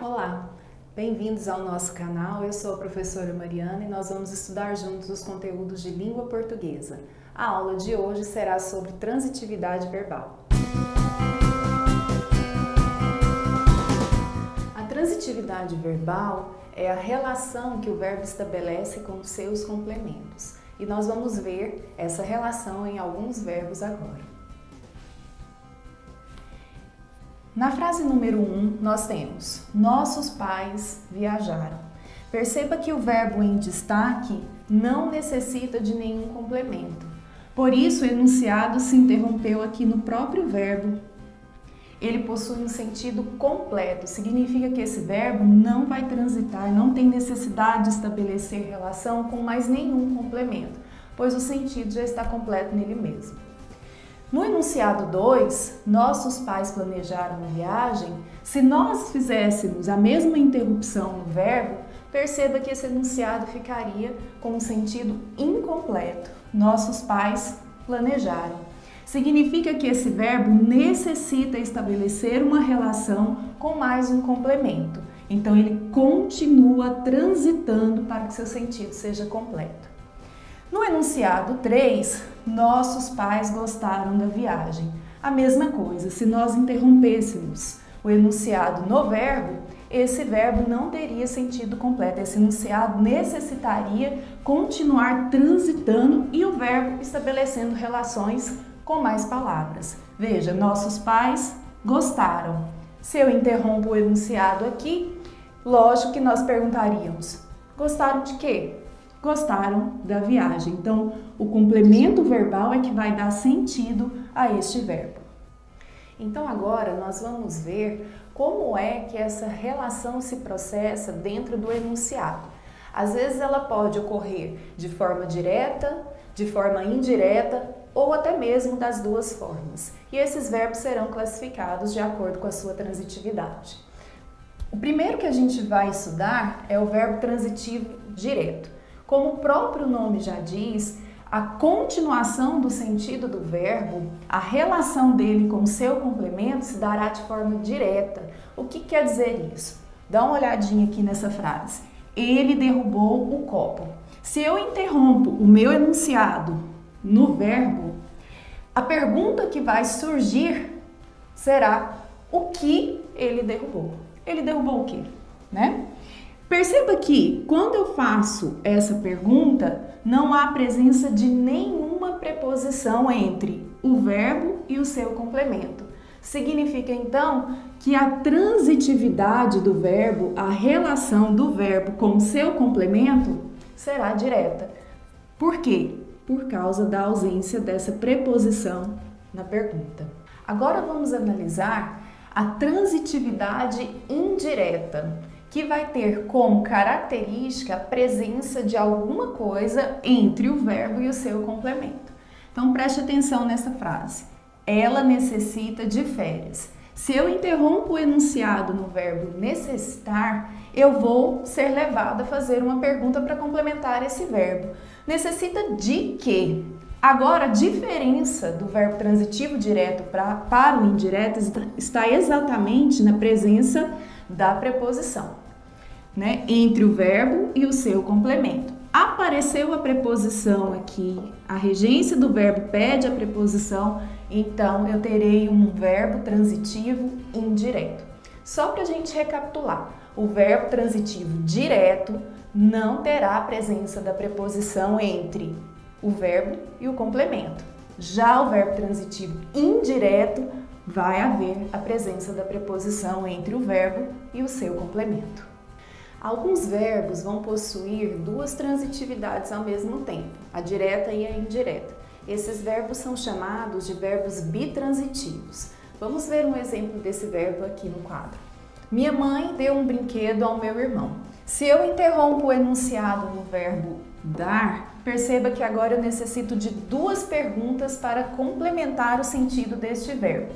Olá, bem-vindos ao nosso canal. Eu sou a professora Mariana e nós vamos estudar juntos os conteúdos de língua portuguesa. A aula de hoje será sobre transitividade verbal. A transitividade verbal é a relação que o verbo estabelece com os seus complementos. E nós vamos ver essa relação em alguns verbos agora. Na frase número 1, nós temos: nossos pais viajaram. Perceba que o verbo em destaque não necessita de nenhum complemento. Por isso, o enunciado se interrompeu aqui no próprio verbo. Ele possui um sentido completo, significa que esse verbo não vai transitar, não tem necessidade de estabelecer relação com mais nenhum complemento, pois o sentido já está completo nele mesmo. No enunciado 2, nossos pais planejaram a viagem. Se nós fizéssemos a mesma interrupção no verbo, perceba que esse enunciado ficaria com um sentido incompleto. Nossos pais planejaram. Significa que esse verbo necessita estabelecer uma relação com mais um complemento. Então, ele continua transitando para que seu sentido seja completo. No enunciado 3, nossos pais gostaram da viagem. A mesma coisa, se nós interrompêssemos o enunciado no verbo, esse verbo não teria sentido completo. Esse enunciado necessitaria continuar transitando e o verbo estabelecendo relações com mais palavras. Veja, nossos pais gostaram. Se eu interrompo o enunciado aqui, lógico que nós perguntaríamos: gostaram de quê? Gostaram da viagem. Então, o complemento verbal é que vai dar sentido a este verbo. Então, agora nós vamos ver como é que essa relação se processa dentro do enunciado. Às vezes ela pode ocorrer de forma direta, de forma indireta ou até mesmo das duas formas. E esses verbos serão classificados de acordo com a sua transitividade. O primeiro que a gente vai estudar é o verbo transitivo direto. Como o próprio nome já diz, a continuação do sentido do verbo, a relação dele com o seu complemento se dará de forma direta. O que quer dizer isso? Dá uma olhadinha aqui nessa frase. Ele derrubou o copo. Se eu interrompo o meu enunciado no verbo, a pergunta que vai surgir será: o que ele derrubou? Ele derrubou o quê? Né? Perceba que, quando eu faço essa pergunta, não há presença de nenhuma preposição entre o verbo e o seu complemento. Significa, então, que a transitividade do verbo, a relação do verbo com o seu complemento, será direta. Por quê? Por causa da ausência dessa preposição na pergunta. Agora vamos analisar a transitividade indireta, que vai ter como característica a presença de alguma coisa entre o verbo e o seu complemento. Então, preste atenção nessa frase. Ela necessita de férias. Se eu interrompo o enunciado no verbo necessitar, eu vou ser levada a fazer uma pergunta para complementar esse verbo. Necessita de quê? Agora, a diferença do verbo transitivo direto para o indireto está exatamente na presença da preposição, né? Entre o verbo e o seu complemento. Apareceu a preposição aqui, a regência do verbo pede a preposição, então eu terei um verbo transitivo indireto. Só para a gente recapitular, o verbo transitivo direto não terá a presença da preposição entre o verbo e o complemento. Já o verbo transitivo indireto vai haver a presença da preposição entre o verbo e o seu complemento. Alguns verbos vão possuir duas transitividades ao mesmo tempo, a direta e a indireta. Esses verbos são chamados de verbos bitransitivos. Vamos ver um exemplo desse verbo aqui no quadro. Minha mãe deu um brinquedo ao meu irmão. Se eu interrompo o enunciado no verbo dar, perceba que agora eu necessito de duas perguntas para complementar o sentido deste verbo.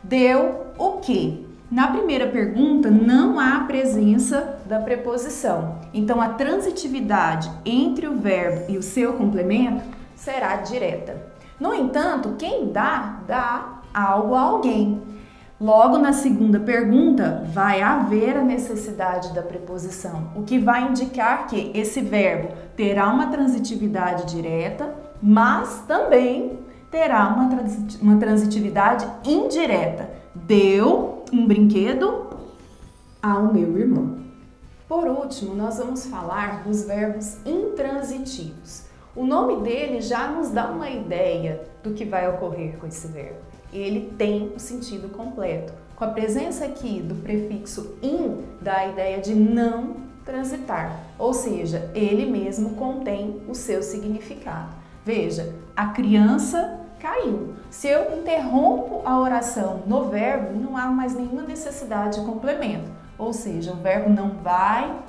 Deu o quê? Na primeira pergunta não há presença da preposição, então a transitividade entre o verbo e o seu complemento será direta. No entanto, quem dá algo a alguém. Logo, na segunda pergunta, vai haver a necessidade da preposição, o que vai indicar que esse verbo terá uma transitividade direta, mas também terá uma transitividade indireta. Deu um brinquedo ao meu irmão. Por último, nós vamos falar dos verbos intransitivos. O nome dele já nos dá uma ideia do que vai ocorrer com esse verbo. Ele tem o sentido completo. Com a presença aqui do prefixo in, dá a ideia de não transitar, ou seja, ele mesmo contém o seu significado. Veja, a criança caiu. Se eu interrompo a oração no verbo, não há mais nenhuma necessidade de complemento, ou seja, o verbo não vai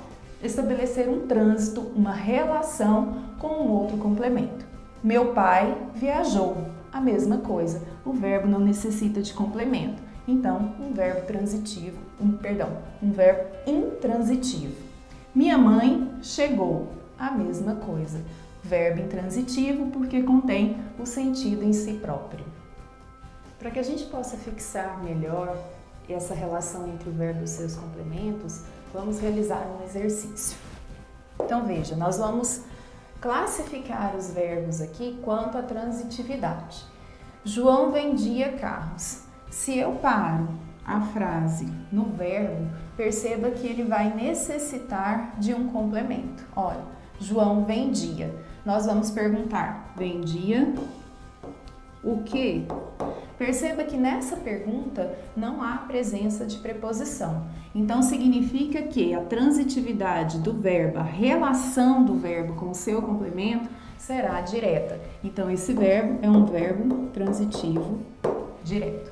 estabelecer um trânsito, uma relação com um outro complemento. Meu pai viajou. A mesma coisa, o verbo não necessita de complemento. Então, um verbo transitivo, um verbo intransitivo. Minha mãe chegou. A mesma coisa, verbo intransitivo porque contém o sentido em si próprio. Para que a gente possa fixar melhor essa relação entre o verbo e os seus complementos, vamos realizar um exercício. Então veja, nós vamos classificar os verbos aqui quanto à transitividade. João vendia carros. Se eu paro a frase no verbo, perceba que ele vai necessitar de um complemento. Olha, João vendia. Nós vamos perguntar, vendia o quê? Perceba que nessa pergunta não há presença de preposição. Então, significa que a transitividade do verbo, a relação do verbo com o seu complemento, será direta. Então, esse verbo é um verbo transitivo direto.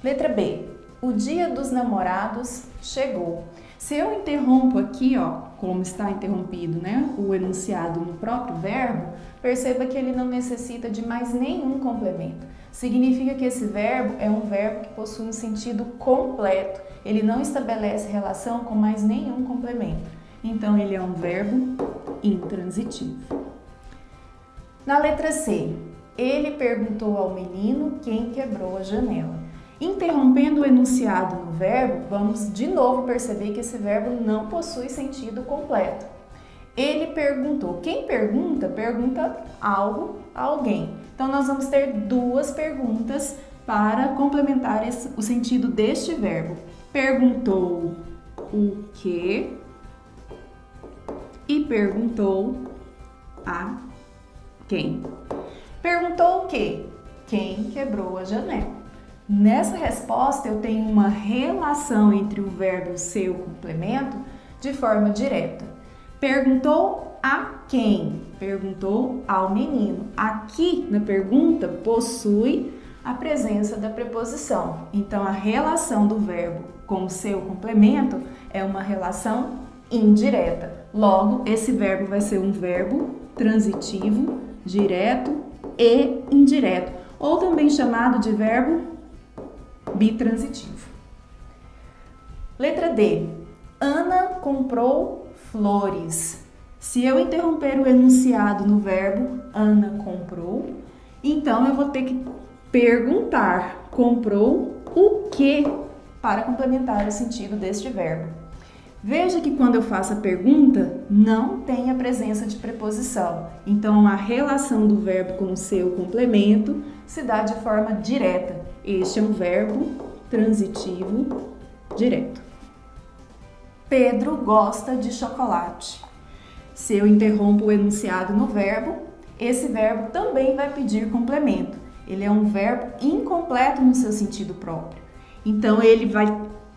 Letra B. O dia dos namorados chegou. Se eu interrompo aqui, como está interrompido, o enunciado no próprio verbo, perceba que ele não necessita de mais nenhum complemento. Significa que esse verbo é um verbo que possui um sentido completo. Ele não estabelece relação com mais nenhum complemento. Então, ele é um verbo intransitivo. Na letra C, ele perguntou ao menino quem quebrou a janela. Interrompendo o enunciado no verbo, vamos de novo perceber que esse verbo não possui sentido completo. Ele perguntou. Quem pergunta, pergunta algo a alguém. Então, nós vamos ter duas perguntas para complementar o sentido deste verbo. Perguntou o que e perguntou a quem. Perguntou o que? Quem quebrou a janela? Nessa resposta, eu tenho uma relação entre o verbo e o seu complemento de forma direta. Perguntou a quem? Perguntou ao menino. Aqui na pergunta possui a presença da preposição. Então, a relação do verbo com o seu complemento é uma relação indireta. Logo, esse verbo vai ser um verbo transitivo, direto e indireto, ou também chamado de verbo bitransitivo. Letra D. Ana comprou flores. Se eu interromper o enunciado no verbo Ana comprou, então eu vou ter que perguntar comprou o que para complementar o sentido deste verbo. Veja que quando eu faço a pergunta, não tem a presença de preposição. Então, a relação do verbo com o seu complemento se dá de forma direta. Este é um verbo transitivo direto. Pedro gosta de chocolate. Se eu interrompo o enunciado no verbo, esse verbo também vai pedir complemento. Ele é um verbo incompleto no seu sentido próprio. Então, ele vai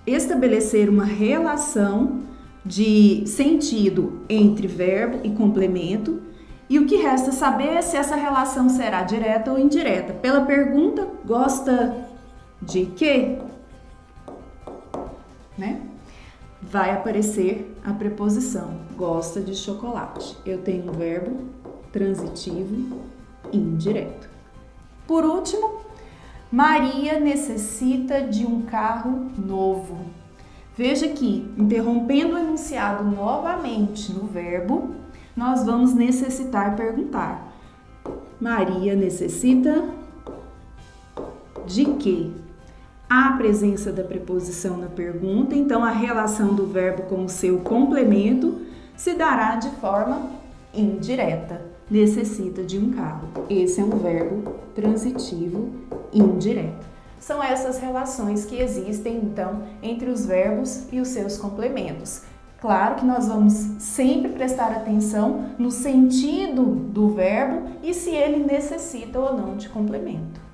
estabelecer uma relação de sentido entre verbo e complemento, e o que resta saber é se essa relação será direta ou indireta. Pela pergunta, gosta de quê? Vai aparecer a preposição, gosta de chocolate. Eu tenho um verbo transitivo indireto. Por último, Maria necessita de um carro novo. Veja que, interrompendo o enunciado novamente no verbo, nós vamos necessitar perguntar. Maria necessita de quê? Há a presença da preposição na pergunta, então a relação do verbo com o seu complemento se dará de forma indireta. Necessita de um carro. Esse é um verbo transitivo indireto. São essas relações que existem, então, entre os verbos e os seus complementos. Claro que nós vamos sempre prestar atenção no sentido do verbo e se ele necessita ou não de complemento.